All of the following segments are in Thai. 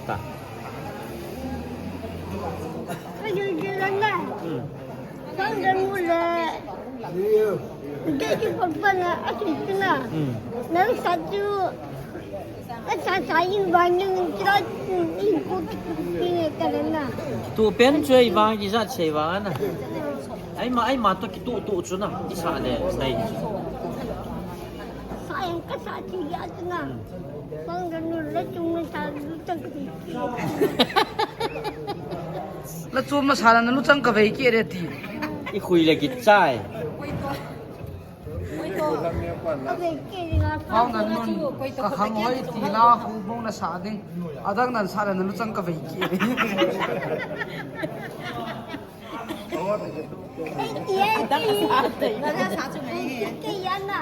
ตาก็อยู่ที่นั่นแหละฟังกันหมดเลยเด็กที่ผมเป็นอาทิตย์น่ะแล้วสัตว์อยู่ก็สัตว์สายยิงวันนึงจะยิงกูกินกันน่ะตูเป็นช่วยวางกิจะเชวานะไอ้มาตัวกิตุจุนะอิสาเลยในสายก็สายที่ยาจุนะฟังกันหมดแล้วจุ่มสายรู้จักกันแล้วจุ่มมาสารนั้นรู้จักกับไอ้เกียรติอีคุยเลยกิจใจเขานั้นนู่นก็ขังไว้ตีลาหูมองน่ะสาดิงอาดังนั้นสารนั้นรู้จักกับไอ้เกียรติตั้งสาติแล้วถ้าสาจุไหนเกียรติน่ะ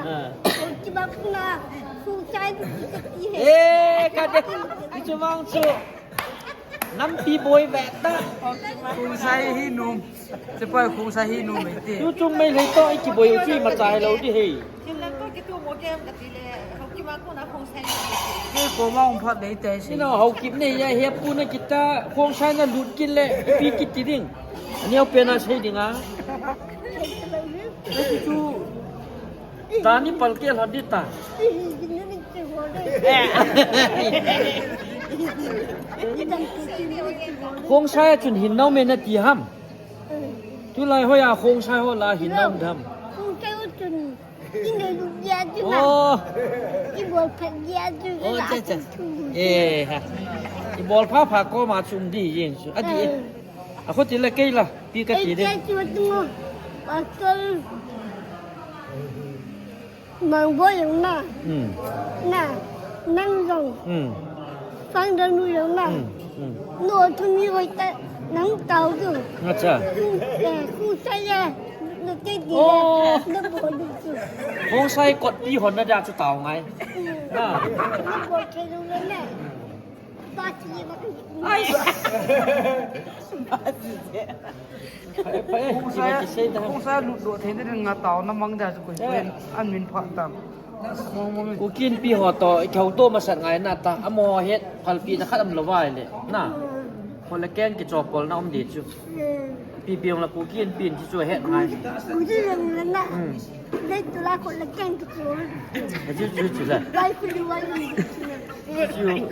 ที่บ้านน่ะผู้ชายกันดิจะวางชูน้ำปีบอยแวดตาคงใช้ให้นุ่มจะปล่อยคงใช้ให้นุ่มไม่ตียูจุ่มไม่เลยต้องไอ้กี่บอยที่มาจ่ายเราดิเฮ้ยที่นั่นก็คิดว่าโมเกมกับทีเลยเขาคิดว่าคนนั้นคงใช้เฮ้ยกูมองพอได้แต่สินี่เนาะเขากินเนี่ยยาเฮียปูนะกิตาคงใช้น่ะหลุดกินเลยปีกิติดิ่งอันนี้เอาเป็นอะไรใช่ดิ่งอ่ะจูตานี่ปัลเกลหัดดิตาคงใช้จนหินน้ำเมนตีห้ำทุไลห้อยคงใช้หัวลาหินน้ำทำคงใช้จนยิ่งเดือดยาจุนะยิ่งบอลผักยาจุนะโอ้เจ๊ฮะอีบอลผ้าผักก็มาชุมดียิงสุดอดีตอ่ะคนที่ละเกยล่ะปีกติเด้ยาจุนะว่าก็มันบ่อย่างน่ะน่ะนั่งลงฟังดังดูอย่างน่ะโน้ตทุนี้ไว้แต่นั่งเต่าดูअच्छा แต่คู่ใช้เนี่ยนึกได้ดีนึกบ่ดูสุดคงใช้กดปีหนน่ะอยากจะเต่าไงน่ะนึกบ่ใช่ตรงนั้นแหละบาสิมันไอ้บาสิไปคงใช้หลุดโดดเห็นได้งาเต่าน้ำมังได้สุดเป็นอันมินพะตามกูกินปีหอต่อไอ้เขาโตมาสัตว์ไงหน้าตาอมอเฮ็ดพันปีจะคัดอำละวายเลยน่ะคนละแกงกิจอบกลน้ำดีจุปีเปียงละกูกินปีนที่ช่วยเฮ็ดไงกูจะเรื่องนั้นน่ะได้ตุลาคนละแกงทุกคนจุเลยไว้คุณดูไว้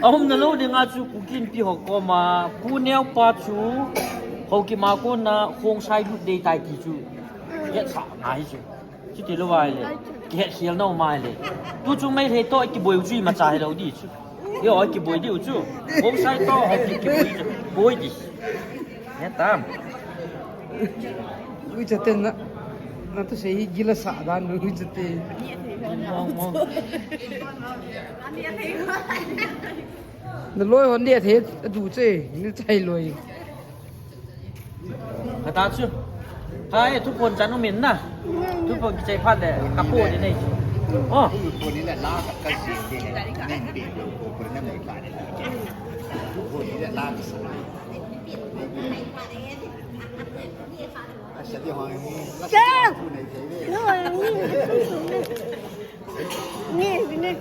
เอาผมนั่นรู้ดิงาจูกูกินปีหอก็มากูแนวปาจูเขากินมากูน่ะคงใช้ลูกเดย์ตายกี่จูเฮ็ดสาวไหนจูจุดที่ละวายเลยเฮ็ดเขียวน้ำไม้เลยตูจูไม่เฮ็ดต่อไอ้กี่บอยจูมาจ่ายเราดิจูเดี๋ยวไอ้กี่บอยดิจูผมใช้ต่อเขากี่บอยจูบอยดิเนี่ยตามวิจเต้นนะนั่นตัวเสียกิเลสดานวิจเต้มองนั่นลอยคนเดียเทดูเจ้นี่ใจลอยกระตาชื่อใช่ทุกคนจันทร์มินนะทุกคนใจพัดเลยกระปูนี่นี่อ๋อตัวนี้แหละลากับกระสีเองแน่นเปลี่ยนโลโก้คนนั้นไม่ขาดเลยทุกคนนี้แหละลากับสมัยอาชีพที่ห้องนี้เจ้าโน่นนี่นี่